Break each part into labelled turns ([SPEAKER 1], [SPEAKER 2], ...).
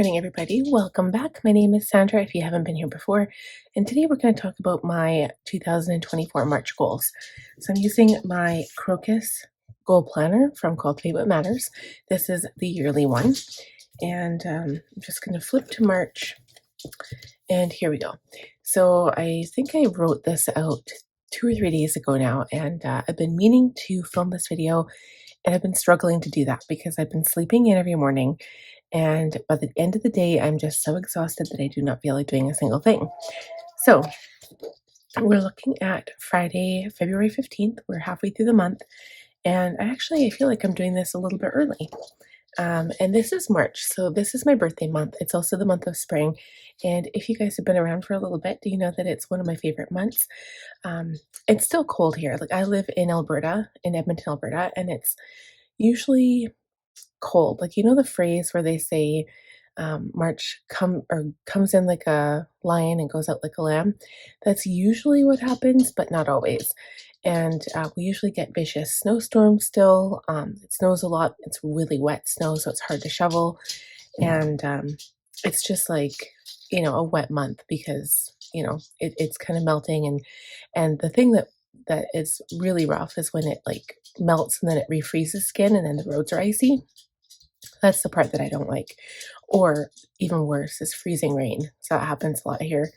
[SPEAKER 1] morning, everybody. Welcome back. My name is Sandra, if you haven't been here before, and today we're going to talk about my 2024 March goals. So I'm using my Crocus Goal Planner from Cultivate What Matters. This is the yearly one, and I'm just going to flip to March, and here we go. So I think I wrote this out 2 or 3 days ago now, and I've been meaning to film this video, and I've been struggling to do that because I've been sleeping in every morning. And by the end of the day, I'm just so exhausted that I do not feel like doing a single thing. So we're looking at Friday, February 15th. We're halfway through the month. And I feel like I'm doing this a little bit early. And this is March. So this is my birthday month. It's also the month of spring. And if you guys have been around for a little bit, do you know that it's one of my favorite months? It's still cold here. Like I live in Alberta, in Edmonton, Alberta, and it's usually cold. Like, you know the phrase where they say, March comes in like a lion and goes out like a lamb? That's usually what happens, but not always. And we usually get vicious snowstorms still. It snows a lot. It's really wet snow, so it's hard to shovel. And it's just like, a wet month because, it's kind of melting. And the thing that is really rough is when it like melts and then it refreezes skin and then the roads are icy. That's the part that I don't like. Or even worse is freezing rain. So that happens a lot here.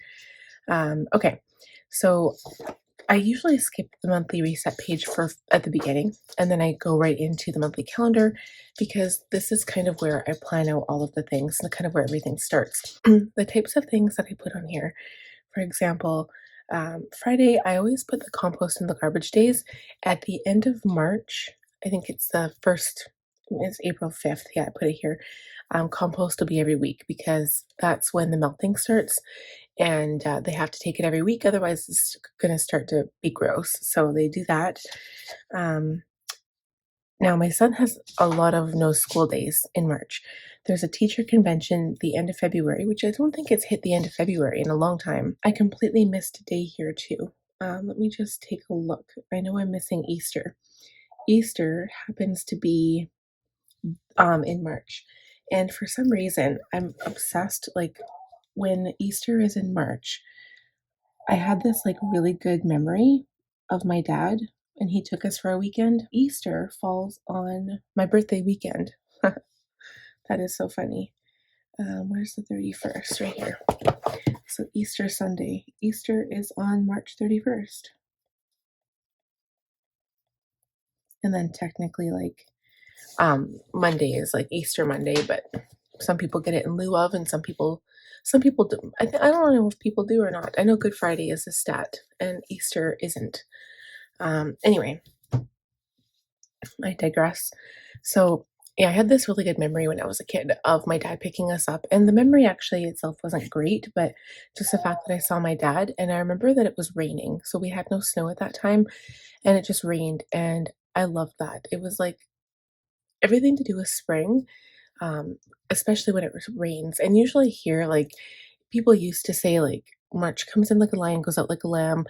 [SPEAKER 1] Okay, so I usually skip the monthly reset page at the beginning, and then I go right into the monthly calendar because this is kind of where I plan out all of the things and kind of where everything starts. The types of things that I put on here, for example, Friday, I always put the compost and the garbage days at the end of March. I think it's the first, it's April 5th. Yeah, I put it here. Compost will be every week because that's when the melting starts and they have to take it every week. Otherwise, it's going to start to be gross. So they do that. Now, my son has a lot of no school days in March. There's a teacher convention the end of February, which I don't think it's hit the end of February in a long time. I completely missed a day here too. Let me just take a look. I know I'm missing Easter. Easter happens to be in March. And for some reason, I'm obsessed. Like when Easter is in March, I had this like really good memory of my dad, and he took us for a weekend. Easter falls on my birthday weekend. That is so funny. Where's the 31st? Right here. So Easter Sunday. Easter is on March 31st. And then technically like Monday is like Easter Monday, but some people get it in lieu of, and some people do. I don't know if people do or not. I know Good Friday is a stat, and Easter isn't. Anyway, I digress. So yeah, I had this really good memory when I was a kid of my dad picking us up, and the memory actually itself wasn't great, but just the fact that I saw my dad, and I remember that it was raining, so we had no snow at that time, and it just rained, and I loved that. It was like everything to do with spring, especially when it rains. And usually here, like people used to say, like March comes in like a lion, goes out like a lamb.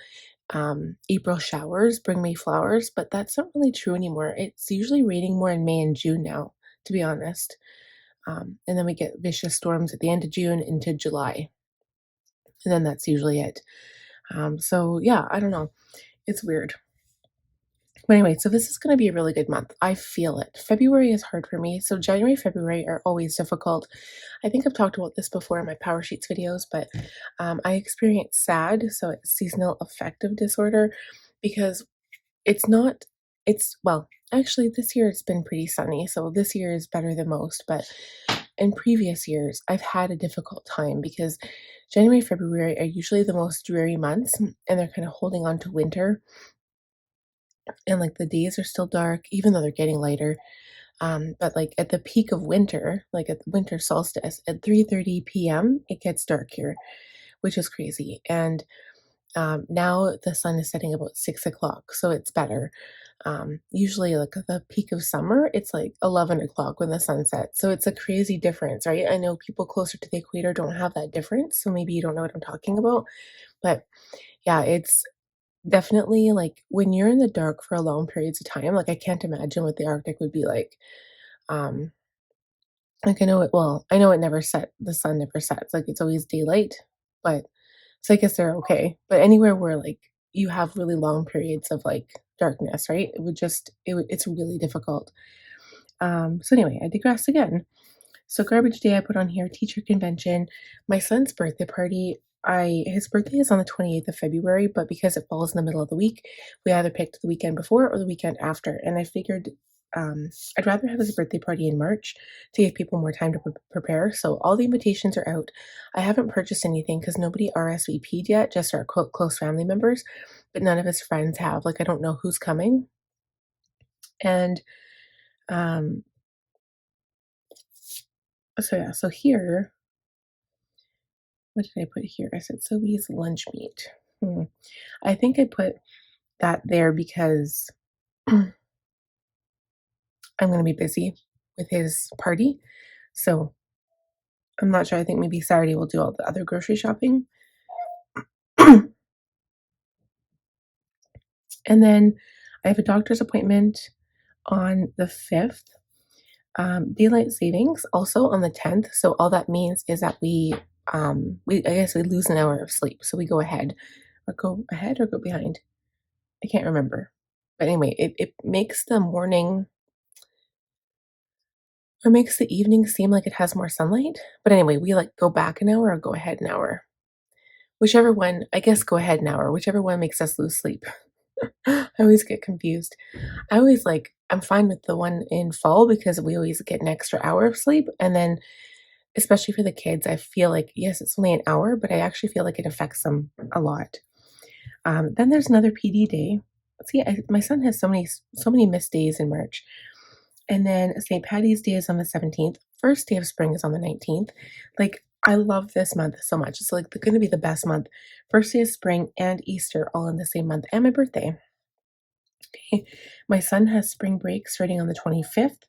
[SPEAKER 1] April showers bring May flowers, but that's not really true anymore. It's usually raining more in May and June now, to be honest. And then we get vicious storms at the end of June into July, and then that's usually it. So yeah, I don't know. It's weird. But anyway, so this is going to be a really good month. I feel it. February is hard for me. So January, February are always difficult. I think I've talked about this before in my Power Sheets videos, but I experience SAD, so it's seasonal affective disorder, because well, actually this year it's been pretty sunny. So this year is better than most, but in previous years, I've had a difficult time because January, February are usually the most dreary months, and they're kind of holding on to winter, and like the days are still dark even though they're getting lighter. But like at the peak of winter, like at the winter solstice at 3:30 p.m. it gets dark here, which is crazy. And now the sun is setting about 6 o'clock, so it's better. Usually like at the peak of summer it's like 11 o'clock when the sun sets, so it's a crazy difference, right? I know people closer to the equator don't have that difference, so maybe you don't know what I'm talking about, but yeah, it's definitely, like, when you're in the dark for long periods of time, like, I can't imagine what the Arctic would be like. Um, Like, I know it never the sun never sets, like, it's always daylight, but so I guess they're okay. But anywhere where, like, you have really long periods of, like, darkness, right? It's really difficult. So anyway, I digress again. So garbage day I put on here, teacher convention, my son's birthday party. I His birthday is on the 28th of February, but because it falls in the middle of the week, we either picked the weekend before or the weekend after. And I figured I'd rather have his birthday party in March to give people more time to prepare. So all the invitations are out. I haven't purchased anything because nobody RSVP'd yet, just our close family members, but none of his friends have. Like, I don't know who's coming. And um, so yeah, so here, what did I put here? I said Sobeys lunch meat. I think I put that there because I'm going to be busy with his party. So I'm not sure. I think maybe Saturday we'll do all the other grocery shopping. And then I have a doctor's appointment on the 5th. Daylight savings also on the 10th. So all that means is that I guess we lose an hour of sleep. So we go ahead or go behind. I can't remember. But anyway, it makes the morning or makes the evening seem like it has more sunlight. But anyway, we like go back an hour or go ahead an hour. Whichever one, I guess go ahead an hour, whichever one makes us lose sleep. I always get confused. I'm fine with the one in fall because we always get an extra hour of sleep. And then, especially for the kids, I feel like, yes, it's only an hour, but I actually feel like it affects them a lot. Then there's another PD day. See, my son has so many missed days in March. And then St. Patty's Day is on the 17th. First day of spring is on the 19th. Like, I love this month so much. It's like going to be the best month. First day of spring and Easter all in the same month, and my birthday. Okay. My son has spring break starting on the 25th.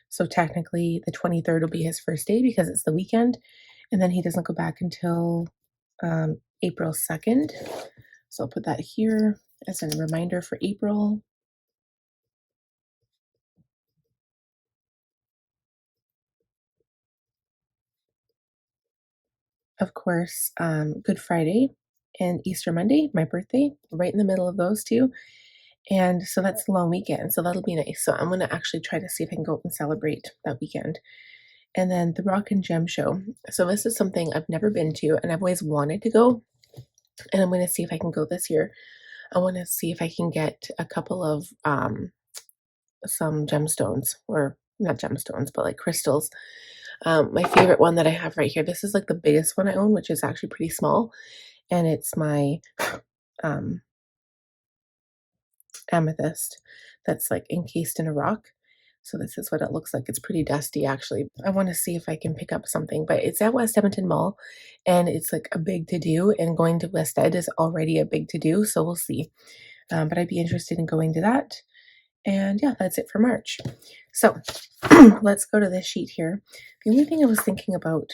[SPEAKER 1] So technically, the 23rd will be his first day because it's the weekend. And then he doesn't go back until April 2nd. So I'll put that here as a reminder for April. Of course, Good Friday and Easter Monday, my birthday, right in the middle of those two. And so that's a long weekend. So that'll be nice. So I'm going to actually try to see if I can go up and celebrate that weekend. And then the Rock and Gem Show. So this is something I've never been to and I've always wanted to go. And I'm going to see if I can go this year. I want to see if I can get a couple of some gemstones, or not gemstones, but like crystals. My favorite one that I have right here, this is like the biggest one I own, which is actually pretty small. And it's my um, amethyst that's like encased in a rock. So this is what it looks like. It's pretty dusty actually. I want to see if I can pick up something, but it's at West Edmonton Mall and it's like a big to do, and going to West Ed is already a big to do. So we'll see. But I'd be interested in going to that. And yeah, that's it for March. So let's go to this sheet here. The only thing I was thinking about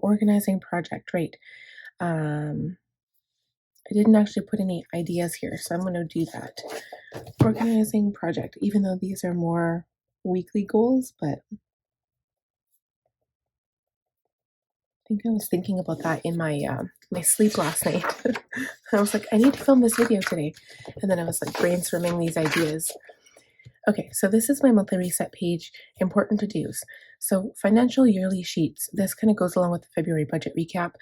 [SPEAKER 1] organizing project, right? I didn't actually put any ideas here, so I'm going to do that. Organizing project, even though these are more weekly goals, but I think I was thinking about that in my sleep last night. I was like, I need to film this video today, and then I was like brainstorming these ideas. Okay, so this is my monthly reset page, important to-dos. So financial yearly sheets, this kind of goes along with the February budget recap.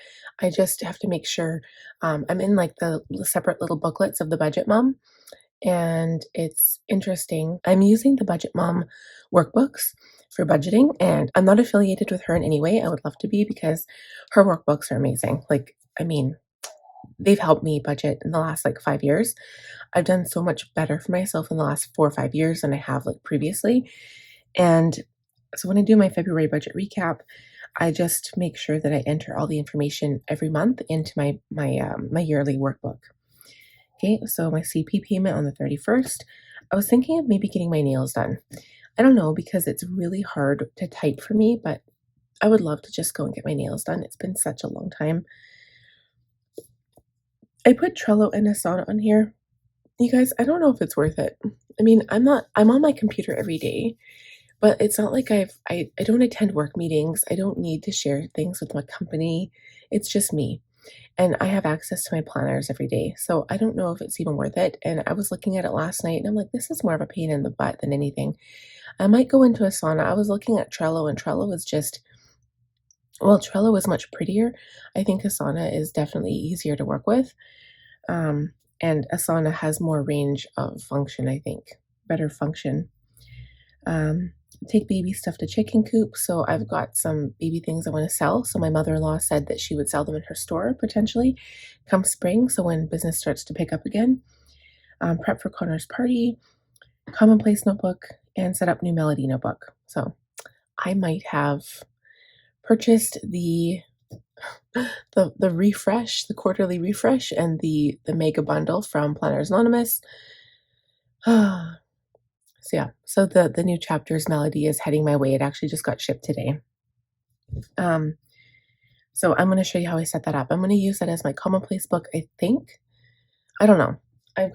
[SPEAKER 1] I just have to make sure I'm in like the separate little booklets of the Budget Mom, and it's interesting. I'm using the Budget Mom workbooks for budgeting, and I'm not affiliated with her in any way. I would love to be because her workbooks are amazing. Like, I mean, they've helped me budget in the last like 5 years. I've done so much better for myself in the last 4 or 5 years than I have like previously. And so when I do my February budget recap, I just make sure that I enter all the information every month into my yearly workbook. Okay, so my CP payment on the 31st. I was thinking of maybe getting my nails done. I don't know because it's really hard to type for me, but I would love to just go and get my nails done. It's been such a long time. I put Trello and Asana on here. You guys, I don't know if it's worth it. I mean, I'm on my computer every day, But it's not like I don't attend work meetings. I don't need to share things with my company. It's just me. And I have access to my planners every day. So I don't know if it's even worth it. And I was looking at it last night and I'm like, this is more of a pain in the butt than anything. I might go into Asana. I was looking at Trello and Trello was just, well, Trello is much prettier. I think Asana is definitely easier to work with. Um, and Asana has more range of function, I think, better function. Um, Take baby stuff to chicken coop. So I've got some baby things I want to sell. So my mother-in-law said that she would sell them in her store potentially come spring. So when business starts to pick up again, prep for Connor's party, commonplace notebook, and set up new melody notebook. So I might have purchased the refresh, the quarterly refresh, and the mega bundle from Planners Anonymous. So yeah, so the new chapter's melody is heading my way. It actually just got shipped today. So I'm going to show you how I set that up. I'm going to use that as my commonplace book, I think. I don't know. I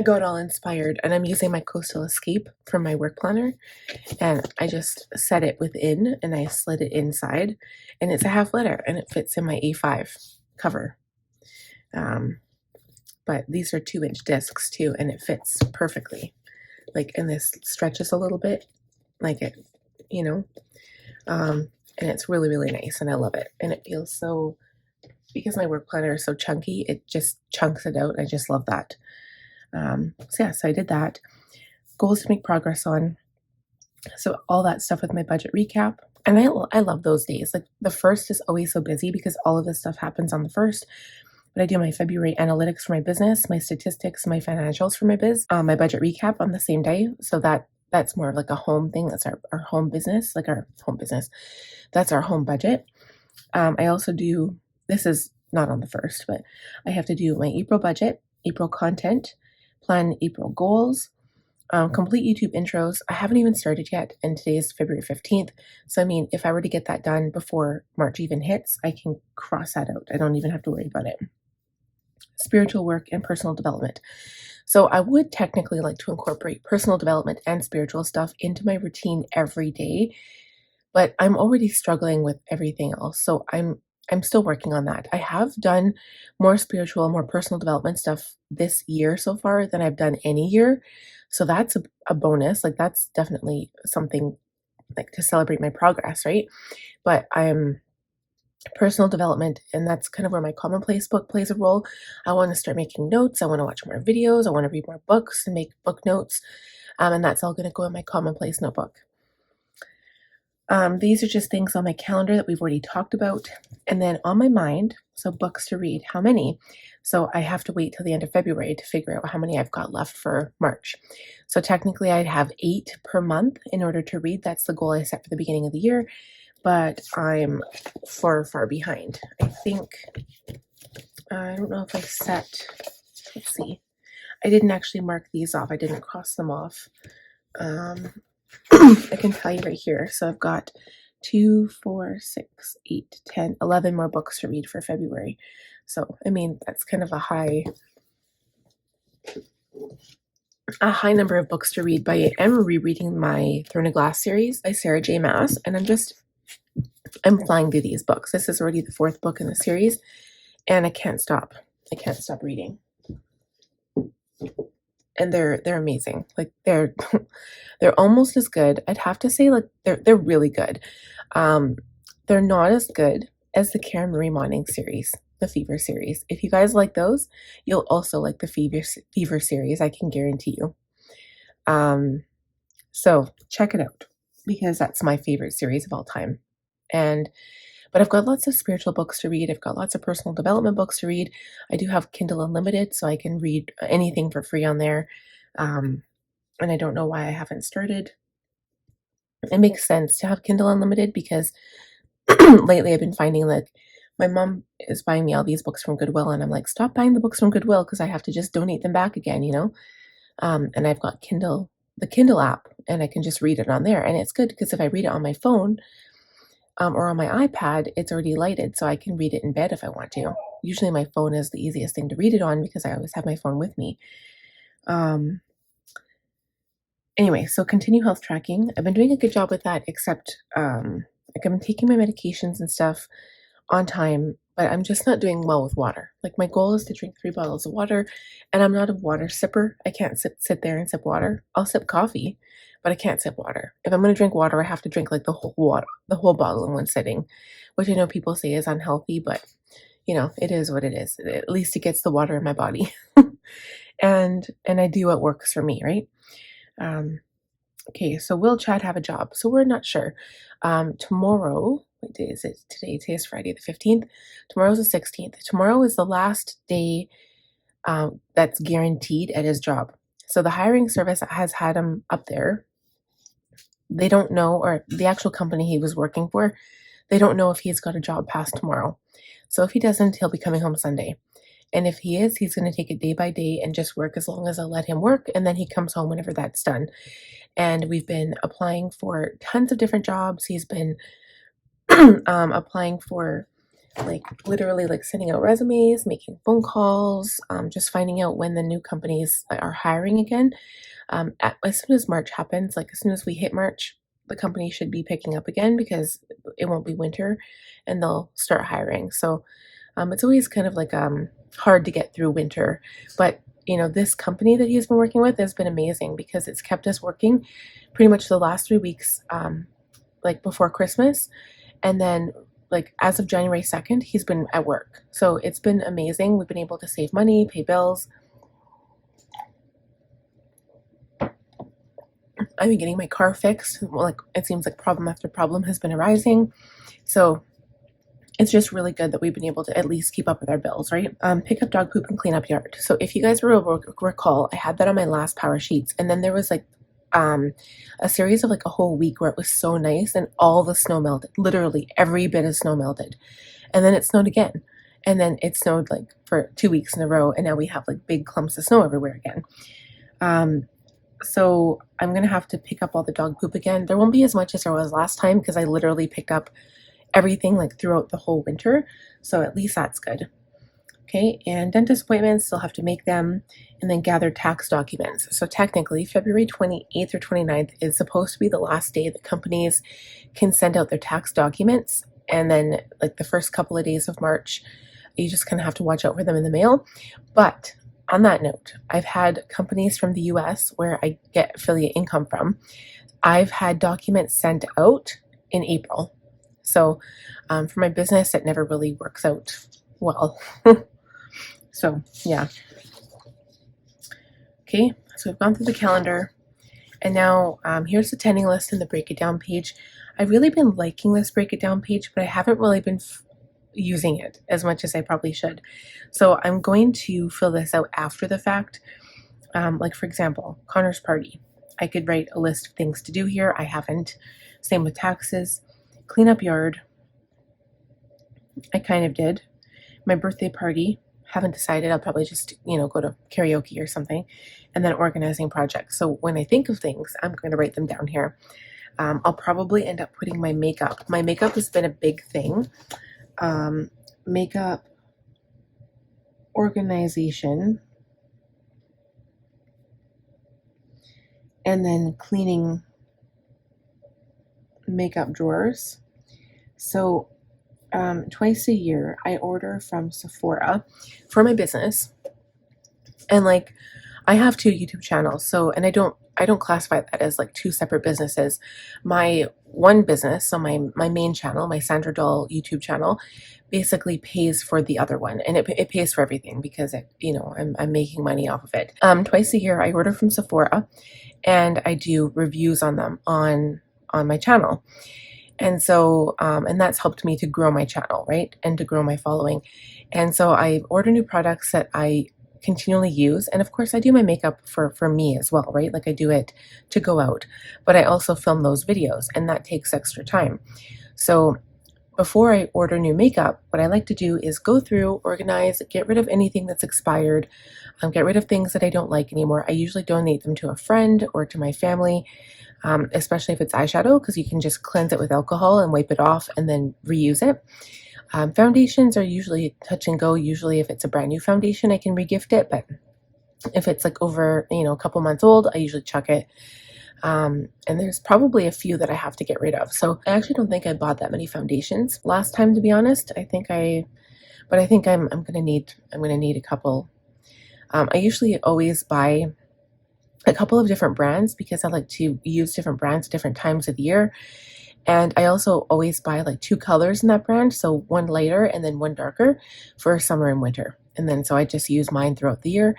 [SPEAKER 1] got all inspired, and I'm using my Coastal Escape for my work planner, and I just set it within and I slid it inside, and it's a half letter and it fits in my A5 cover. But these are 2-inch discs too, and it fits perfectly. Like, and this stretches a little bit, like it, you know, and it's really, really nice, and I love it. And it feels so, because my work planner is so chunky, it just chunks it out. I just love that. So yeah, so I did that. Goals to make progress on. So all that stuff with my budget recap. And I love those days. Like the first is always so busy because all of this stuff happens on the first. But I do my February analytics for my business, my statistics, my financials for my my budget recap on the same day. So that's more of like a home thing. That's our home business, like our home business. That's our home budget. I also do, this is not on the first, but I have to do my April budget, April content, plan April goals, complete YouTube intros. I haven't even started yet, and today is February 15th. So, I mean, if I were to get that done before March even hits, I can cross that out. I don't even have to worry about it. Spiritual work and personal development. So I would technically like to incorporate personal development and spiritual stuff into my routine every day, but I'm already struggling with everything else. So I'm still working on that. I have done more spiritual, more personal development stuff this year so far than I've done any year. So that's a bonus. Like that's definitely something like to celebrate my progress, right? But I'm personal development, and that's kind of where my commonplace book plays a role. I want to start making notes. I want to watch more videos. I want to read more books and make book notes. And that's all going to go in my commonplace notebook. These are just things on my calendar that we've already talked about. And then on my mind, so books to read, how many? So I have to wait till the end of February to figure out how many I've got left for March. So technically I'd have 8 per month in order to read. That's the goal I set for the beginning of the year, but I'm far behind. I think, I don't know if I set, let's see. I didn't actually mark these off. I didn't cross them off. I can tell you right here. So I've got 2, 4, 6, 8, 10, 11 more books to read for February. So, I mean, that's kind of a high number of books to read, but I am rereading my Throne of Glass series by Sarah J. Maas, and I'm flying through these books. This is already the 4th book in the series, and I can't stop. I can't stop reading. And they're amazing. Like they're almost as good. I'd have to say like they're really good. They're not as good as the Karen Marie Moning series, the Fever series. If you guys like those, you'll also like the Fever series, I can guarantee you. So check it out because that's my favorite series of all time. But I've got lots of spiritual books to read. I've got lots of personal development books to read. I do have Kindle Unlimited, so I can read anything for free on there. And I don't know why I haven't started. It makes sense to have Kindle Unlimited because lately I've been finding like my mom is buying me all these books from Goodwill, and I'm like, stop buying the books from Goodwill because I have to just donate them back again, you know? And I've got the Kindle app, and I can just read it on there. And it's good because if I read it on my phone, or on my iPad, it's already lighted, so I can read it in bed if I want to. Usually my phone is the easiest thing to read it on because I always have my phone with me. Anyway, so continue health tracking. I've been doing a good job with that, except like I've been taking my medications and stuff on time, but I'm just not doing well with water. Like my goal is to drink 3 bottles of water, and I'm not a water sipper. I can't sit there and sip water. I'll sip coffee, but I can't sip water. If I'm gonna drink water, I have to drink like the whole bottle in one sitting, which I know people say is unhealthy, but it is what it is. At least it gets the water in my body. And I do what works for me, right? Um, okay, so will Chad have a job? So we're not sure. Tomorrow, what day is it today? Today is Friday the 15th. Tomorrow's the 16th. Tomorrow is the last day that's guaranteed at his job. So the hiring service has had him up there. They don't know, or the actual company he was working for, they don't know if he's got a job past tomorrow. So if he doesn't, he'll be coming home Sunday. And if he is, he's going to take it day by day and just work as long as I'll let him work. And then he comes home whenever that's done. And we've been applying for tons of different jobs. He's been applying for like literally like sending out resumes, making phone calls, just finding out when the new companies are hiring again. As soon as March happens, like as soon as we hit March, the company should be picking up again because it won't be winter and they'll start hiring. So it's always kind of like hard to get through winter. But this company that he's been working with has been amazing because it's kept us working pretty much the last 3 weeks, like before Christmas. And then like as of January 2nd, he's been at work. So it's been amazing. We've been able to save money, pay bills. I've been getting my car fixed. Well, like it seems like problem after problem has been arising. So it's just really good that we've been able to at least keep up with our bills, right? Pick up dog poop and clean up yard. So if you guys recall, I had that on my last power sheets. And then there was like a series of like a whole week where it was so nice and all the snow melted. Literally every bit of snow melted. And then it snowed again. And then it snowed like for 2 weeks in a row. And now we have like big clumps of snow everywhere again. So I'm going to have to pick up all the dog poop again. There won't be as much as there was last time because I literally picked up everything like throughout the whole winter. So at least that's good. Okay, and dentist appointments, still have to make them, and then gather tax documents. So technically, February 28th or 29th is supposed to be the last day that companies can send out their tax documents. And then like the first couple of days of March, you just kind of have to watch out for them in the mail. But on that note, I've had companies from the US where I get affiliate income from. I've had documents sent out in April. So for my business, it never really works out well. So yeah. Okay, so we've gone through the calendar. And now here's the tending list and the break it down page. I've really been liking this break it down page, but I haven't really been using it as much as I probably should. So I'm going to fill this out after the fact. Like for example, Connor's party. I could write a list of things to do here. I haven't. Same with taxes. Clean up yard. I kind of did. My birthday party. Haven't decided. I'll probably just, go to karaoke or something. And then organizing projects. So when I think of things, I'm going to write them down here. I'll probably end up putting my makeup. My makeup has been a big thing. Makeup organization. And then cleaning makeup drawers. So twice a year I order from Sephora for my business. And like I have 2 YouTube channels. So and I don't classify that as like 2 separate businesses. My one business, so my main channel, my Sandra Doll YouTube channel, basically pays for the other one, and it pays for everything because I'm making money off of it. Twice a year I order from Sephora and I do reviews on them on my channel. And so, and that's helped me to grow my channel, right? And to grow my following. And so I order new products that I continually use. And of course I do my makeup for me as well, right? Like I do it to go out, but I also film those videos and that takes extra time. So before I order new makeup, what I like to do is go through, organize, get rid of anything that's expired, get rid of things that I don't like anymore. I usually donate them to a friend or to my family, especially if it's eyeshadow, because you can just cleanse it with alcohol and wipe it off and then reuse it. Foundations are usually touch and go. Usually if it's a brand new foundation, I can regift it, but if it's like over, a couple months old, I usually chuck it. And there's probably a few that I have to get rid of. So I actually don't think I bought that many foundations last time, to be honest. But I think I'm gonna need a couple. I usually always buy a couple of different brands because I like to use different brands at different times of the year. And I also always buy like two colors in that brand, so one lighter and then one darker for summer and winter. And then so I just use mine throughout the year.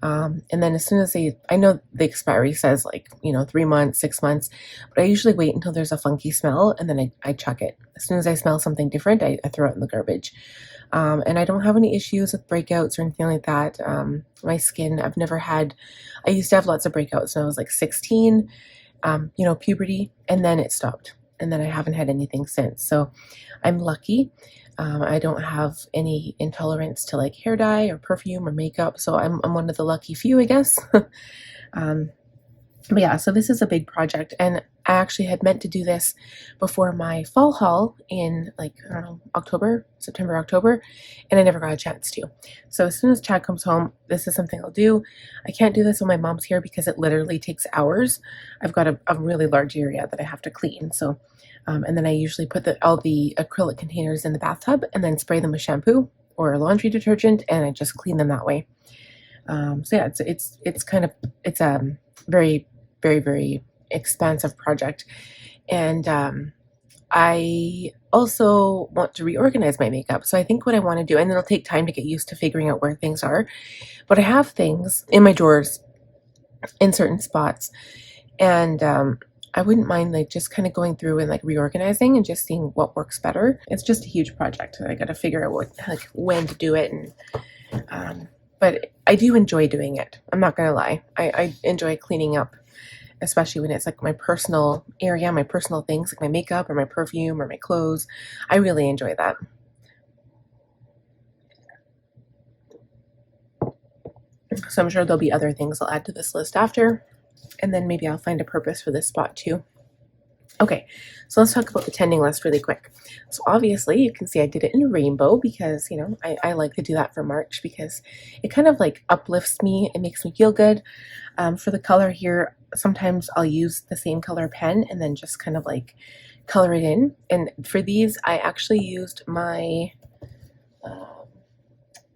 [SPEAKER 1] And then as soon as I know the expiry says like, 3 months, 6 months, but I usually wait until there's a funky smell and then I chuck it. As soon as I smell something different, I throw it in the garbage. And I don't have any issues with breakouts or anything like that. My skin, I used to have lots of breakouts when I was like 16, puberty, and then it stopped. And then I haven't had anything since. So I'm lucky. I don't have any intolerance to like hair dye or perfume or makeup. So I'm one of the lucky few, I guess. um, but yeah, so this is a big project, and I actually had meant to do this before my fall haul in like, I don't know, September, October, and I never got a chance to. So as soon as Chad comes home, this is something I'll do. I can't do this when my mom's here because it literally takes hours. I've got a really large area that I have to clean. So, and then I usually put all the acrylic containers in the bathtub and then spray them with shampoo or laundry detergent, and I just clean them that way. So yeah, it's a very, very, very expansive project. And I also want to reorganize my makeup. So I think what I want to do, and it'll take time to get used to figuring out where things are, but I have things in my drawers in certain spots. And I wouldn't mind like just kind of going through and like reorganizing and just seeing what works better. It's just a huge project. I got to figure out when to do it. And but I do enjoy doing it. I'm not gonna lie. I enjoy cleaning up, especially when it's like my personal area, my personal things, like my makeup or my perfume or my clothes. I really enjoy that. So I'm sure there'll be other things I'll add to this list after, and then maybe I'll find a purpose for this spot too. Okay, so let's talk about the tending list really quick. So obviously you can see I did it in a rainbow because, I like to do that for March because it kind of like uplifts me. It makes me feel good. For the color here, sometimes I'll use the same color pen and then just kind of like color it in. And for these, I actually used my,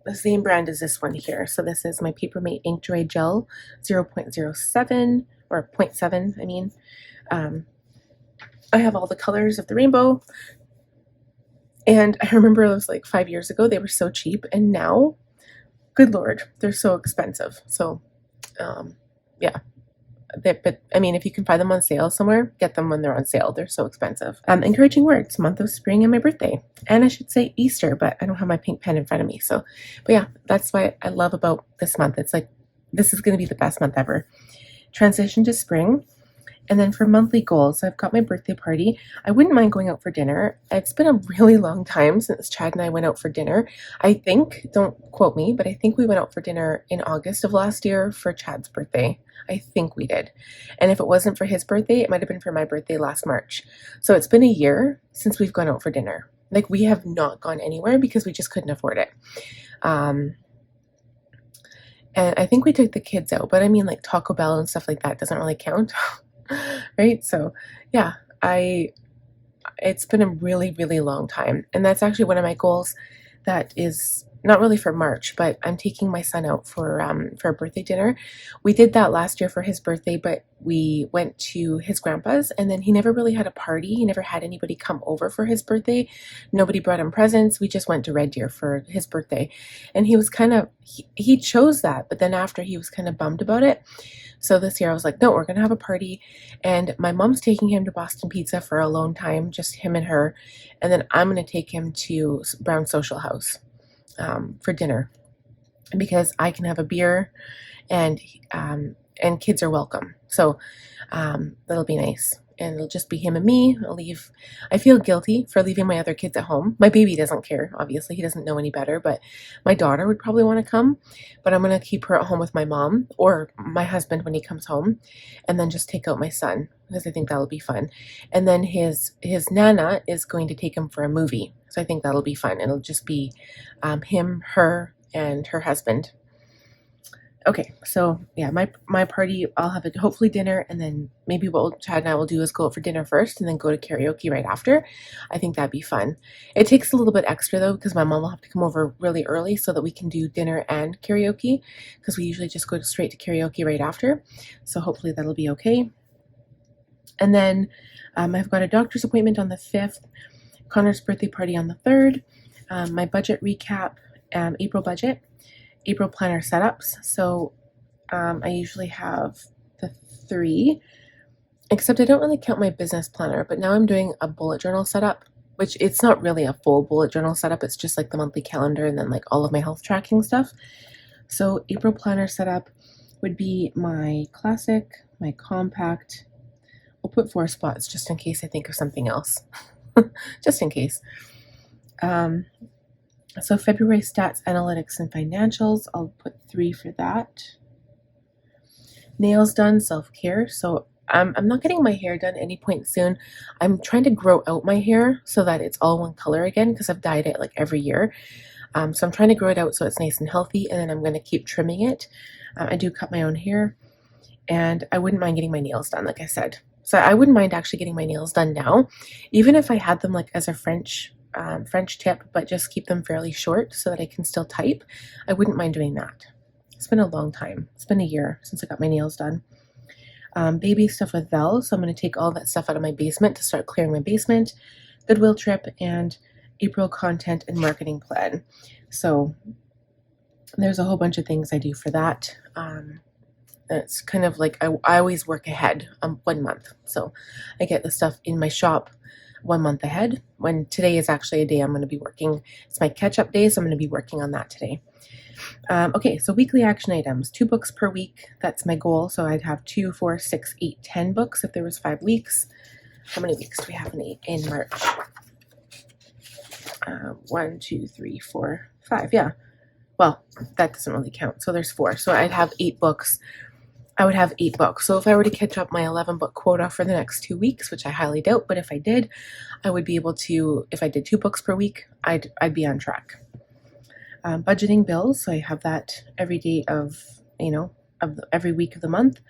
[SPEAKER 1] the same brand as this one here. So this is my Papermate Ink Dry Gel 0.07 or 0.7, I mean. I have all the colors of the rainbow, and I remember it was like 5 years ago, they were so cheap, and now, good Lord, they're so expensive. So, yeah. But I mean, if you can find them on sale somewhere, get them when they're on sale. They're so expensive. Encouraging words, month of spring and my birthday. And I should say Easter, but I don't have my pink pen in front of me. So, but yeah, that's what I love about this month. It's like, this is going to be the best month ever. Transition to spring. And then for monthly goals, I've got my birthday party. I wouldn't mind going out for dinner. It's been a really long time since Chad and I went out for dinner. I think, don't quote me, but I think we went out for dinner in August of last year for Chad's birthday. I think we did. And if it wasn't for his birthday, it might have been for my birthday last March. So it's been a year since we've gone out for dinner. Like, we have not gone anywhere because we just couldn't afford it. And I think we took the kids out, but I mean, like Taco Bell and stuff like that doesn't really count. Right? So yeah, it's been a really, really long time. And that's actually one of my goals that is not really for March, but I'm taking my son out for a birthday dinner. We did that last year for his birthday, but we went to his grandpa's, and then he never really had a party. He never had anybody come over for his birthday. Nobody brought him presents. We just went to Red Deer for his birthday. And he was he chose that, but then after he was kind of bummed about it. So this year I was like, no, we're going to have a party. And my mom's taking him to Boston Pizza for a alone time, just him and her. And then I'm going to take him to Brown Social House for dinner because I can have a beer and kids are welcome. So that'll be nice. And it'll just be him and me. I feel guilty for leaving my other kids at home. My baby doesn't care, obviously. He doesn't know any better, but my daughter would probably want to come. But I'm going to keep her at home with my mom or my husband when he comes home, and then just take out my son because I think that'll be fun. And then his Nana is going to take him for a movie. So I think that'll be fun. It'll just be him, her, and her husband. Okay, so yeah, my party, I'll have a hopefully dinner, and then maybe what Chad and I will do is go out for dinner first and then go to karaoke right after. I think that'd be fun. It takes a little bit extra though because my mom will have to come over really early so that we can do dinner and karaoke, because we usually just go straight to karaoke right after. So hopefully that'll be okay. And then I've got a doctor's appointment on the 5th, Connor's birthday party on the 3rd, my budget recap, April budget, April planner setups. So I usually have the 3, except I don't really count my business planner, but now I'm doing a bullet journal setup, which it's not really a full bullet journal setup. It's just like the monthly calendar and then like all of my health tracking stuff. So April planner setup would be my classic, my compact. We'll put 4 spots just in case I think of something else, just in case. So February stats, analytics, and financials, I'll put 3 for that. Nails done, self-care. So I'm not getting my hair done any point soon. I'm trying to grow out my hair so that it's all one color again because I've dyed it like every year. So I'm trying to grow it out so it's nice and healthy, and then I'm going to keep trimming it. I do cut my own hair, and I wouldn't mind getting my nails done, like I said. So I wouldn't mind actually getting my nails done now, even if I had them like as a French tip, but just keep them fairly short so that I can still type. I wouldn't mind doing that. It's been a long time. It's been a year since I got my nails done. Baby stuff with Vel, so I'm going to take all that stuff out of my basement to start clearing my basement. Goodwill trip and April content and marketing plan. So there's a whole bunch of things I do for that. It's kind of like I always work ahead 1 month. So I get the stuff in my shop 1 month ahead, when today is actually a day I'm going to be working. It's my catch-up day, so I'm going to be working on that today. Okay, so weekly action items, 2 books per week. That's my goal. So I'd have 2, 4, 6, 8, 10 books if there was 5 weeks. How many weeks do we have in March? 1, 2, 3, 4, 5. Yeah. Well, that doesn't really count. So there's 4. So I'd have 8 books. I would have 8 books. So if I were to catch up my 11 book quota for the next 2 weeks, which I highly doubt, but if I did, I would be able to, if I did 2 books per week, I'd be on track. Budgeting bills, so I have that every day of every week of the month.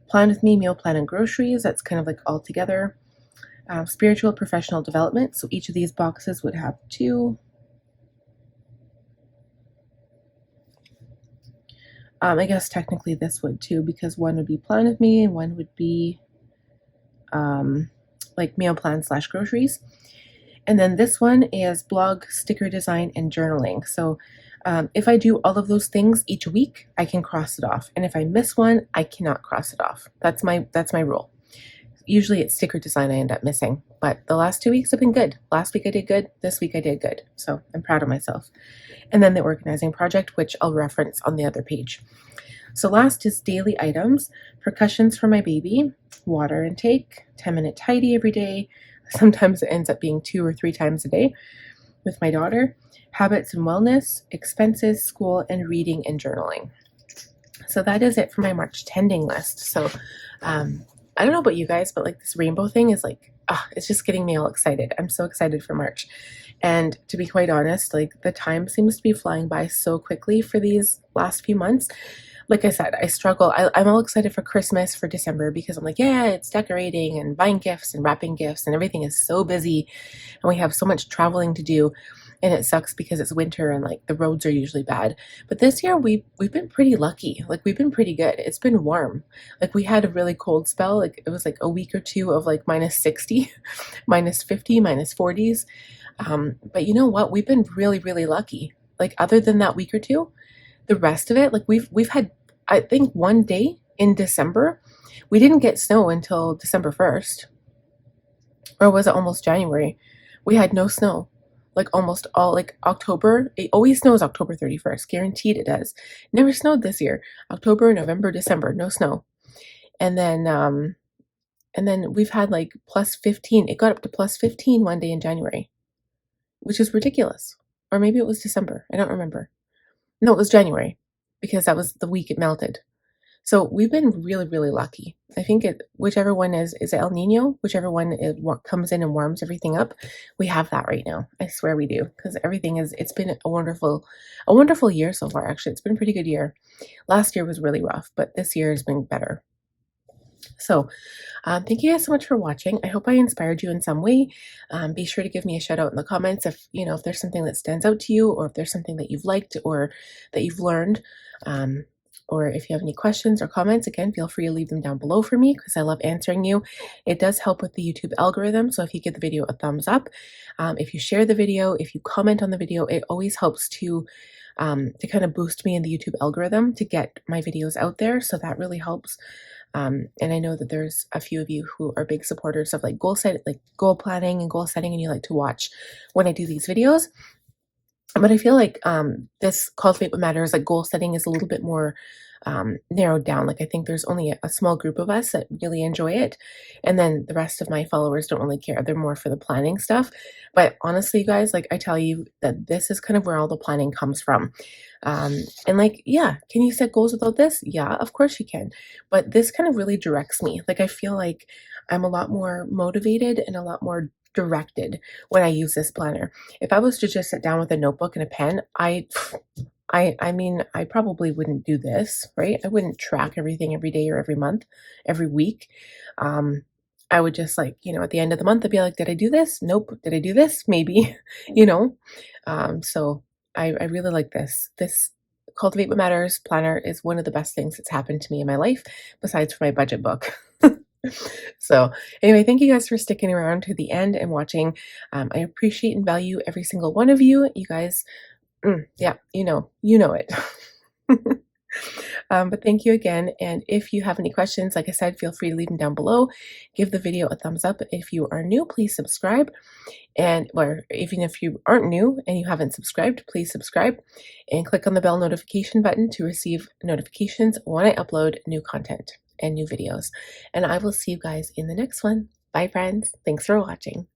[SPEAKER 1] Plan with me, meal plan, and groceries. That's kind of like all together. Spiritual professional development. So each of these boxes would have 2. I guess technically this would too, because 1 would be plan with me and 1 would be like meal plan / groceries. And then this one is blog, sticker design, and journaling. So if I do all of those things each week, I can cross it off. And if I miss one, I cannot cross it off. That's my rule. Usually it's sticker design I end up missing, but the last 2 weeks have been good. Last week I did good. This week I did good. So I'm proud of myself. And then the organizing project, which I'll reference on the other page. So last is daily items, percussions for my baby, water intake, 10-minute tidy every day. Sometimes it ends up being 2 or 3 times a day with my daughter, habits and wellness, expenses, school, and reading and journaling. So that is it for my March tending list. So I don't know about you guys, but like this rainbow thing is like, it's just getting me all excited. I'm so excited for March. And to be quite honest, like the time seems to be flying by so quickly for these last few months. Like I said, I struggle. I'm all excited for Christmas, for December, because I'm like, yeah, it's decorating and buying gifts and wrapping gifts and everything is so busy and we have so much traveling to do. And it sucks because it's winter and like the roads are usually bad. But this year we've been pretty lucky. Like we've been pretty good. It's been warm. Like we had a really cold spell. Like it was like a week or 2 of like -60, -50, -40s. But you know what? We've been really, really lucky. Like other than that week or 2, the rest of it, like we've had, I think 1 day in December, we didn't get snow until December 1st. Or was it almost January? We had no snow. Like almost all, like October, it always snows October 31st. Guaranteed it does. Never snowed this year. October, November, December, no snow. And then we've had like +15. It got up to +15 1 day in January, which is ridiculous. Or maybe it was December. I don't remember. No, it was January because that was the week it melted. So we've been really, really lucky. I think whichever one is it El Nino, whichever one comes in and warms everything up, we have that right now. I swear we do, because it's been a wonderful year so far. Actually, it's been a pretty good year. Last year was really rough, but this year has been better. So thank you guys so much for watching. I hope I inspired you in some way. Be sure to give me a shout out in the comments if there's something that stands out to you, or if there's something that you've liked or that you've learned. Or if you have any questions or comments, again, feel free to leave them down below for me because I love answering you. It does help with the YouTube algorithm. So if you give the video a thumbs up, if you share the video, if you comment on the video, it always helps to kind of boost me in the YouTube algorithm to get my videos out there. So that really helps. And I know that there's a few of you who are big supporters of like goal planning and goal setting, and you like to watch when I do these videos. But I feel like this Cultivate What Matters, like goal setting, is a little bit more narrowed down. Like I think there's only a small group of us that really enjoy it. And then the rest of my followers don't really care. They're more for the planning stuff. But honestly, you guys, like I tell you that this is kind of where all the planning comes from. And like, yeah, can you set goals without this? Yeah, of course you can. But this kind of really directs me. Like I feel like I'm a lot more motivated and a lot more directed when I use this planner. If I was to just sit down with a notebook and a pen, I mean, I probably wouldn't do this, right? I wouldn't track everything every day or every month, every week. I would just like, at the end of the month, I'd be like, did I do this? Nope. Did I do this? Maybe, you know? So I really like this. This Cultivate What Matters planner is one of the best things that's happened to me in my life, besides for my budget book. So anyway, thank you guys for sticking around to the end and watching. I appreciate and value every single one of you. You guys, yeah, you know it. But thank you again. And if you have any questions, like I said, feel free to leave them down below. Give the video a thumbs up. If you are new, please subscribe. Or even if you aren't new and you haven't subscribed, please subscribe and click on the bell notification button to receive notifications when I upload new content and new videos. And I will see you guys in the next one. Bye, friends. Thanks for watching.